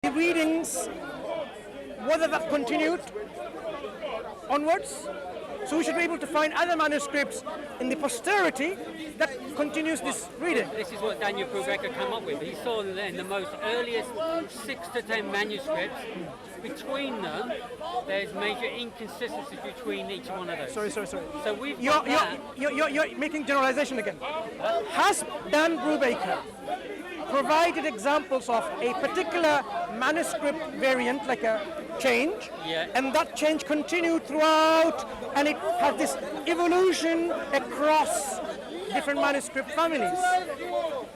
The readings, whether that continued onwards. So we should be able to find other manuscripts in the posterity that continues this reading. This is what Daniel Brubaker came up with. He saw that in the most earliest 6 to 10 manuscripts, between them, there's major inconsistencies between each one of those. Sorry. So we've you're making generalization again. Has Dan Brubaker provided examples of a particular manuscript variant, like a change, and that change continued throughout, and it has this evolution across different manuscript families?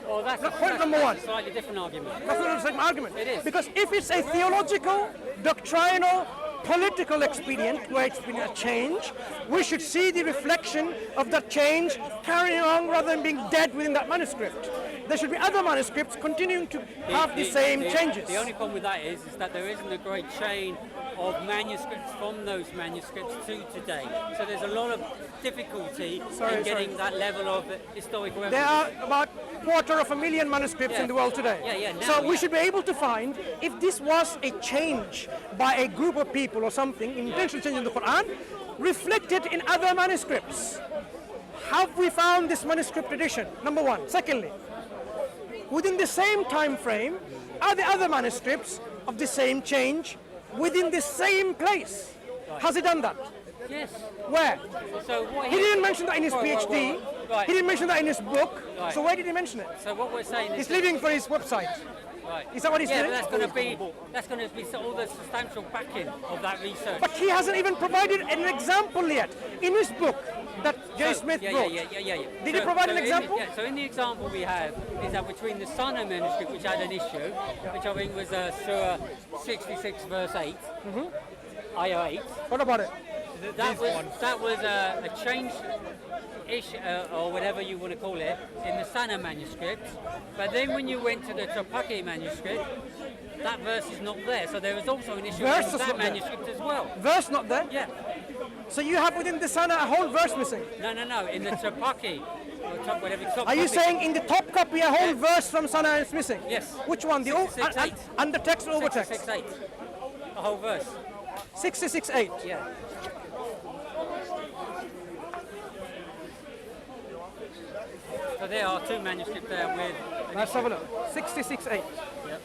Well, that's point number one. A slightly different argument. That's not the same argument. It is. Because if it's a theological, doctrinal, political expedient where it's been a change, we should see the reflection of that change carrying on rather than being dead within that manuscript. There should be other manuscripts continuing to have the same changes. The only problem with that is that there isn't a great chain of manuscripts from those manuscripts to today. So there's a lot of difficulty in getting that level of historical evidence. There are about 250,000 manuscripts in the world today. So we should be able to find if this was a change by a group of people or something, intentional change in the Quran, reflected in other manuscripts. Have we found this manuscript edition? Number one. Secondly, within the same time frame, are there other manuscripts of the same change within the same place? Has he done that? Yes. Where? So he didn't mention that in his PhD. He didn't mention that in his book. So where did he mention it? So what we're saying is he's leaving for his website. Right. Is that what he's doing? But that's going to be all the substantial backing of that research. But he hasn't even provided an example yet in his book that J. Smith wrote. Did he provide an example? So in the example we have is that between the Sunnah manuscript, which had an issue, which I think was Surah 66 verse 8, ayah 8. What about it? That was a change issue, or whatever you want to call it, in the Sana manuscript. But then when you went to the Topaki manuscript, that verse is not there. So there was also an issue with that manuscript as well. Verse not there? Yeah. So you have within the Sana a whole verse missing? No. In the Topaki, are you saying in the top copy a whole verse from Sana is missing? Yes. Which one? The undertext or overtext? 66.8. A whole verse. 66.8. Yeah. So there are two manuscripts there with... Let's have a look. 66.8. Yep.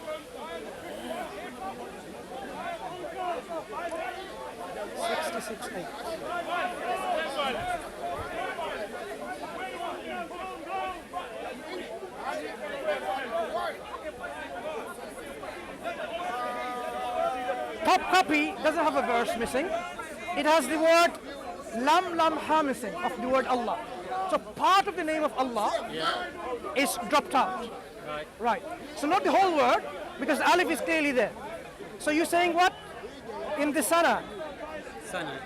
Top copy doesn't have a verse missing. It has the word lam lam ha missing of the word Allah. So part of the name of Allah is dropped out. Right. So not the whole word, because alif is clearly there. So you're saying what? In the Sana? Sana.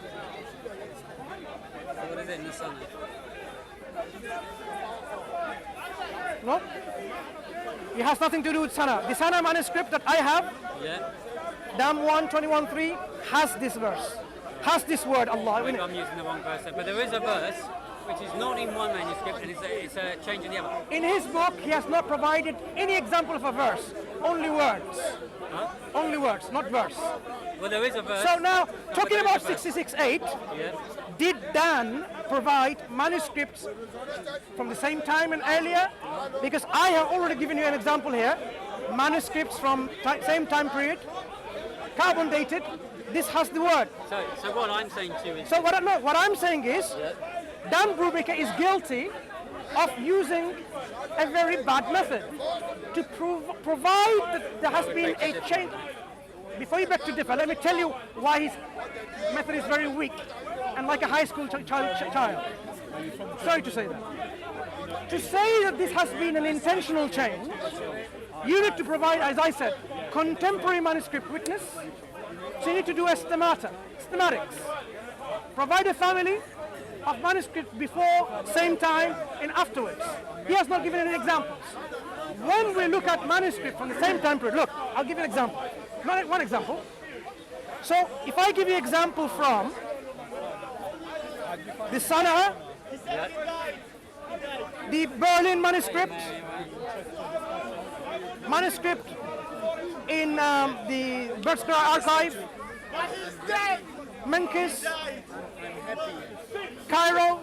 So what is it in the Sana? No? It has nothing to do with Sana. The Sana manuscript that I have, Dam 121.3, has this verse. Has this word Allah. I'm using the wrong verse, but there is a verse which is not in one manuscript and it's a change in the other. In his book, he has not provided any example of a verse, only words. Huh? Only words, not verse. Well, there is a verse. So now, talking about 66.8, did Dan provide manuscripts from the same time and earlier? Because I have already given you an example here. Manuscripts from same time period, carbon dated. This has the word. So what I'm saying to you is... So what I'm saying is, Dan Brubaker is guilty of using a very bad method to provide that there has been a change. Before you beg to differ, let me tell you why his method is very weak and like a high school child. Sorry to say that. To say that this has been an intentional change, you need to provide, as I said, contemporary manuscript witness. So you need to do a schematics. Provide a family of manuscripts before, same time, and afterwards. He has not given any examples. When we look at manuscript from the same time period, look, I'll give you an example. One example. So if I give you an example from the Sana, the Berlin manuscript in the Berkshire Archive, Memphis, Cairo,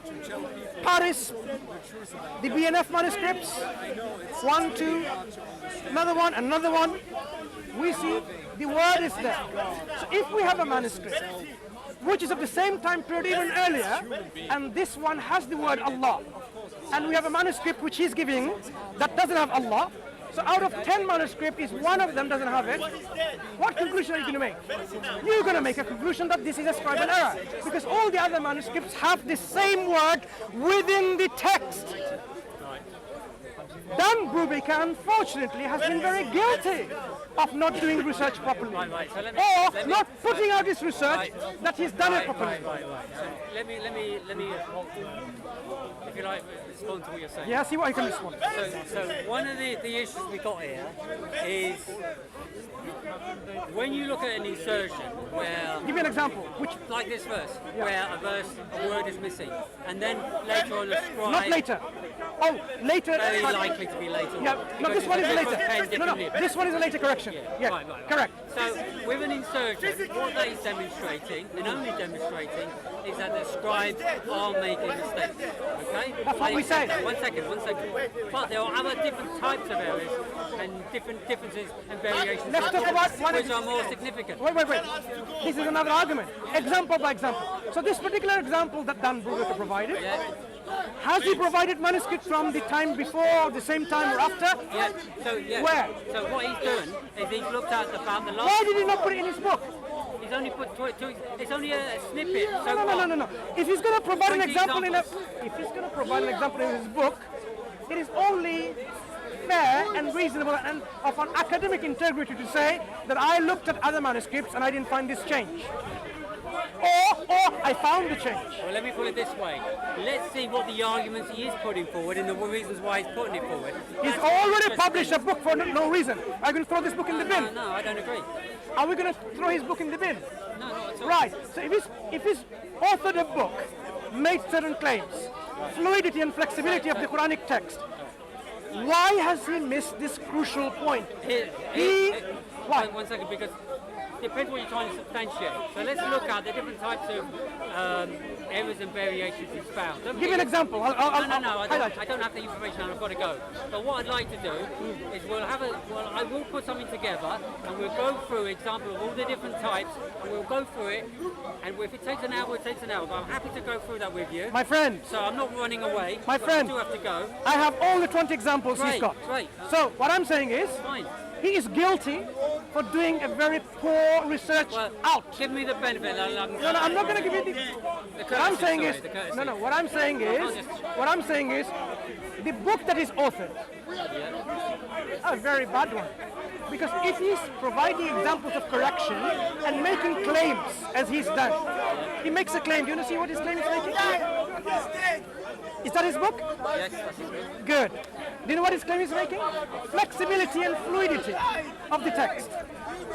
Paris, the BNF manuscripts, 1, 2, another one. We see the word is there. So if we have a manuscript which is of the same time period, even earlier, and this one has the word Allah, and we have a manuscript which he's giving that doesn't have Allah, so out of 10 manuscripts, if one of them doesn't have it, what conclusion are you going to make? You're going to make a conclusion that this is a scribal error, because all the other manuscripts have the same word within the text. Dan Brubaker, unfortunately, has been very guilty of not doing research properly, or not putting out his research that he's done it properly. So let me, if you like, respond to what you're saying. Yeah, see what I can respond. So one of the issues we got here is when you look at an insertion where... Give me an example. Which? Like this verse, where a word is missing, and then later on a scribe... Not later. Oh, later. Very likely to be later. Yeah, no, this one is a later. No, this one is a later correction. Yeah, right. Correct. So, with an insertion, what that is demonstrating, and only demonstrating, is that the scribes are making mistakes. Okay? That's what we say. One second. But there are other different types of errors and different differences and variations Let's talk about one which are more significant. Wait. This is another argument. Example by example. So this particular example that Dan Brubaker provided, has he provided manuscripts from the time before, the same time, or after? Yeah. Where? So what he's doing is he's looked at the fact the last... Why did he not put it in his book? He's only put it's only a snippet. No. If he's going to provide an 20 example examples. in his book, it is only fair and reasonable and of an academic integrity to say that I looked at other manuscripts and I didn't find this change. Or I found the change. Well, let me put it this way. Let's see what the arguments he is putting forward and the reasons why he's putting it forward. He's already published a book for no reason. Are you going to throw this book in the bin? No, I don't agree. Are we going to throw his book in the bin? No, not at all. Right. So if he's authored a book, made certain claims, fluidity and flexibility of the Quranic text, why has he missed this crucial point? Why? One second, because it depends what you're trying to substantiate. So let's look at the different types of errors and variations he's found. Give me an example. No, I don't have the information and I've got to go. But what I'd like to do is I will put something together and we'll go through an example of all the different types and we'll go through it. And if it takes an hour, it takes an hour. But I'm happy to go through that with you. My friend. So I'm not running away. My friend. I do have to go. I have all the 20 examples he's got. Right. So what I'm saying is, Fine. he is guilty for doing a very poor research out. Give me the benefit. No, I'm not going to give you the... What I'm saying is, what I'm saying is, the book that is authored, a very bad one. Because if he's providing examples of correction and making claims, as he's done, he makes a claim. Do you want to see what his claim is making? Is that his book? Yes, that's his book. Good. Do you know what his claim is making? Flexibility and fluidity of the text.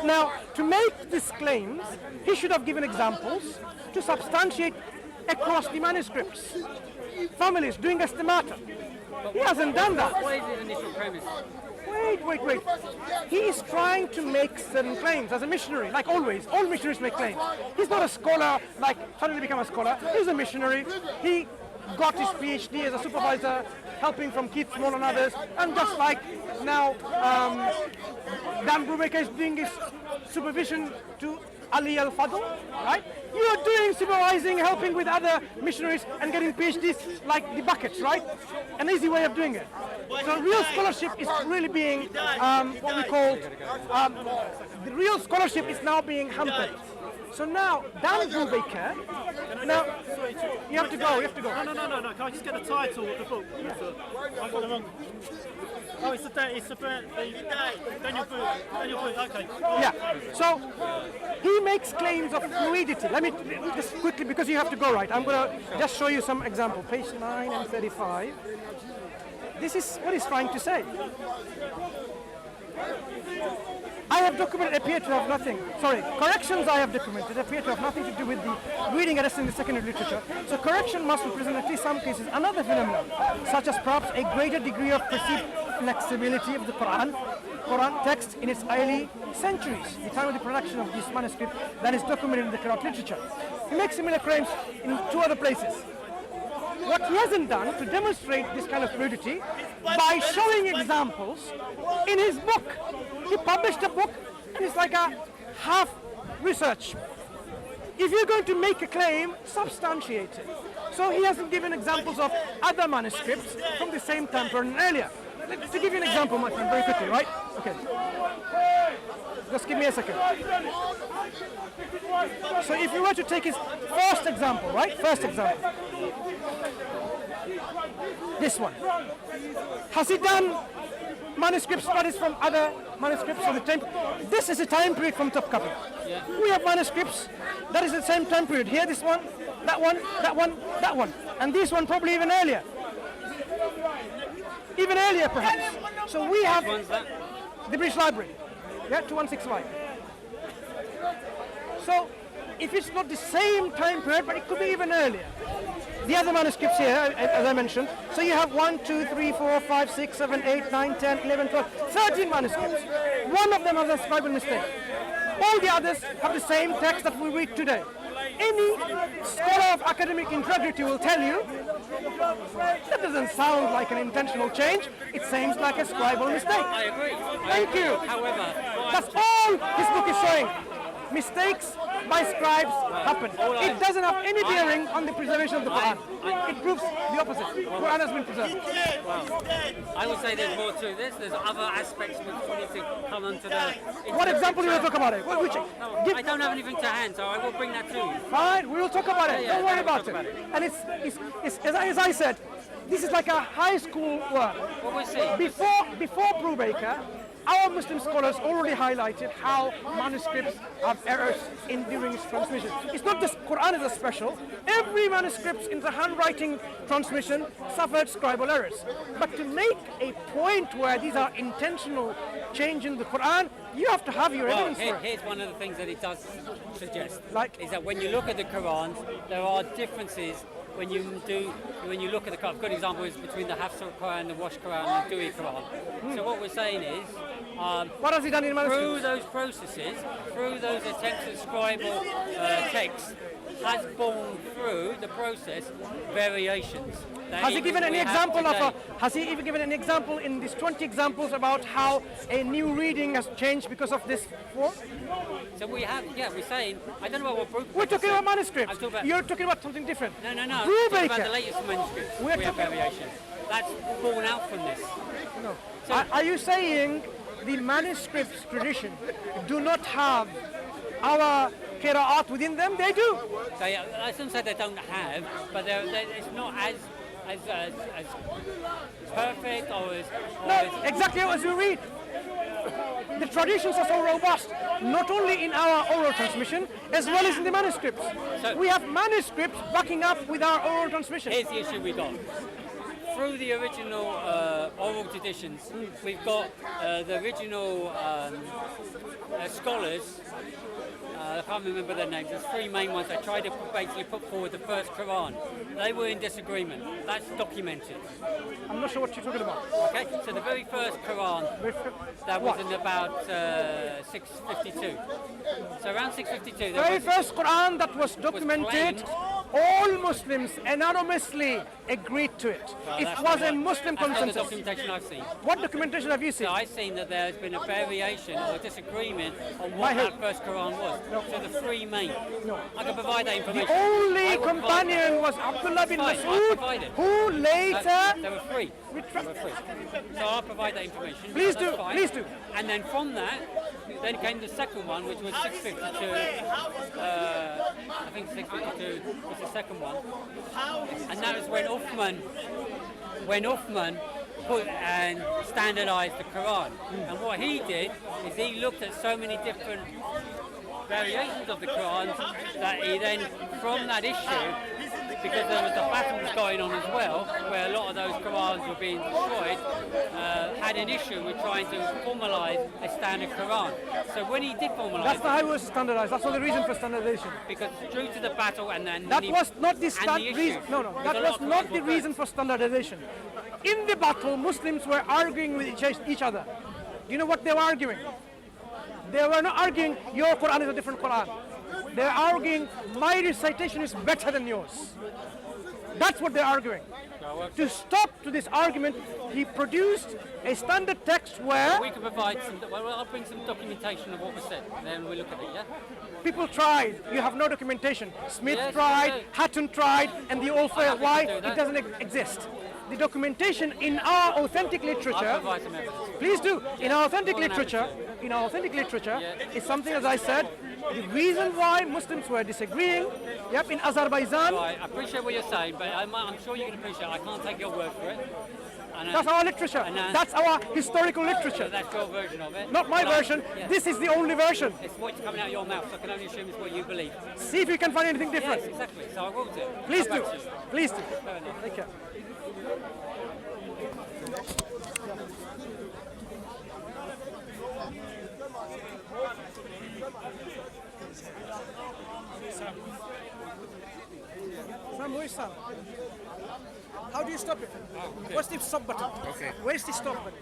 Now, to make these claims, he should have given examples to substantiate across the manuscripts. Families doing estimata. He hasn't done that. What is his initial premise? Wait. He is trying to make certain claims as a missionary, like always. All missionaries make claims. He's not a scholar, like suddenly become a scholar. He's a missionary. He got his PhD as a supervisor, helping from Keith Small and others. And just like now, Dan Brubaker is doing his supervision to Ali Al-Fadl, right? You're doing supervising, helping with other missionaries and getting PhDs like the buckets, right? An easy way of doing it. So real scholarship is really being what we call, the real scholarship is now being hampered. So now, Dan Brubaker, now, you have to go. No. Can I just get the title of the book? I've got the wrong. Oh, it's the Daniel Boot, okay. Yeah, so he makes claims of fluidity. Let me just quickly, because you have to go, right? I'm going to just show you some example. Page 9 and 35. This is what he's trying to say. I have documented appear to have nothing. Sorry, corrections I have documented appear to have nothing to do with the reading arrest in the secondary literature. So correction must represent at least some cases another phenomenon, such as perhaps a greater degree of perceived flexibility of the Quran Quran text in its early centuries, the time of the production of this manuscript that is documented in the Quranic literature. He makes similar claims in 2 other places. What he hasn't done to demonstrate this kind of fluidity by showing examples in his book. He published a book and it's like a half research. If you're going to make a claim, substantiate it. So he hasn't given examples of other manuscripts from the same time period and earlier. To give you an example, my friend, very quickly, right? Okay. Just give me a second. So if you were to take his first example, right? First example. This one. Has he done manuscript studies from other manuscripts from the time? This is a time period from Topkapi. Yeah. We have manuscripts that is the same time period. Here, this one, that one, that one, that one. And this one probably even earlier. Even earlier, perhaps. So we have One's that? the British Library. Yeah, 2165. So if it's not the same time period, but it could be even earlier. The other manuscripts here, as I mentioned, so you have 1, 2, 3, 4, 5, 6, 7, 8, 9, 10, 11, 12, 13 manuscripts. One of them has a scribal mistake. All the others have the same text that we read today. Any scholar of academic integrity will tell you that doesn't sound like an intentional change. It seems like a scribal mistake. I agree. Thank you. However, That's all this book is showing. Mistakes by scribes happen. It doesn't have any bearing on the preservation of the Quran. It proves the opposite. Quran has been preserved. I would say there's more to this. There's other aspects which we need to come onto the... What example do you want to talk about it? Which? I don't have anything to hand, so I will bring that to you. Fine, we will talk about it. Yeah, Don't worry we'll about talk it. about it. And it's as I said, this is like a high school work. What we see. Before Brubaker, our Muslim scholars already highlighted how manuscripts have errors in during its transmission. It's not just Quran is a special. Every manuscript in the handwriting transmission suffered scribal errors. But to make a point where these are intentional change in the Quran, you have to have your evidence for it. Here's one of the things that it does suggest. Like? Is that when you look at the Quran, there are differences when you look at the Quran. A good example is between the Hafs Quran, the Wash Quran, and the Dewey Quran. So what we're saying is, What has he done in manuscripts? through those processes, through those attempts at scribal text, has borne through the process variations. Has he given any example has he even given an example in these 20 examples about how a new reading has changed because of this form? So we have, we're saying, I don't know what We're talking about manuscripts. I'm talking about- You're talking about something different. No. I'm talking about the Brubaker. latest manuscripts. We're We have talking- variations. That's born out from this. No. So- Are you saying the manuscripts tradition do not have our qira'at within them? They do. So I shouldn't say they don't have, but it's not as perfect or as... No, exactly as we read. The traditions are so robust, not only in our oral transmission, as well as in the manuscripts. So- We have manuscripts backing up with our oral transmission. Here's the issue we got. Through the original oral traditions, we've got the original scholars. I can't remember their names. There's 3 main ones that tried to basically put forward the first Quran. They were in disagreement. That's documented. I'm not sure what you're talking about. Okay, so the very first Quran that was in about 652. So around 652. The very first Quran that was documented, claimed. all Muslims anonymously agreed to it. It was a Muslim That's not the consensus. documentation I've seen. What documentation have you seen? So I've seen that there's been a variation or a disagreement on By what who? that first Quran was. So the 3 main. No. I can provide that The information. only I will provide companion was Abdullah bin Fine, I'll Mas'ud, provide it. who that. later... There were 3. There were 3. So I'll provide that information. Please That's do, fine. please do. And then from that, then came the second one, which was 652. I think 652 was the second one. And that was when Uthman put and standardized the Quran. And what he did is he looked at so many different variations of the Quran that he then, from that issue, because there was the battles going on as well, where a lot of those Qurans were being destroyed, had an issue with trying to formalize a standard Quran. So when he did formalize That's not how it was standardized. That's not the reason for standardization. because due to the battle and then That was not the issues. reason. No, Because that a lot was of not Qurans the were reason for standardization. In the battle, Muslims were arguing with each other. Do you know what they were arguing? They were not arguing your Quran is a different Quran. They're arguing my recitation is better than yours. That's what they're arguing. To stop to this argument, he produced a standard text where We can provide some. Well, I'll bring some documentation of what was said, and then we look at it. Yeah. people tried. You have no documentation. Smith Yes, tried, okay. Hatton tried, and they all failed. happy to Why? do that. It doesn't exist. The documentation in our authentic I'll literature, provide some evidence. please do. In our authentic More than literature, is something, as I said, the reason why Muslims were disagreeing, in Azerbaijan, Right, I appreciate what you're saying, but I'm sure you can appreciate. I can't take your word for it. And, that's our literature. And, That's our historical literature. that's your version of it. Not my But version. yeah. This is the only version. It's what's coming out of your mouth, so I can only assume it's what you believe. See if you can find anything different. Yes, exactly. So I will do. Please Come do. back to you. Please do. Fair enough. Take care. Sam, where's Sam? How do you stop it? What's the stop button? Okay. Where's the stop button?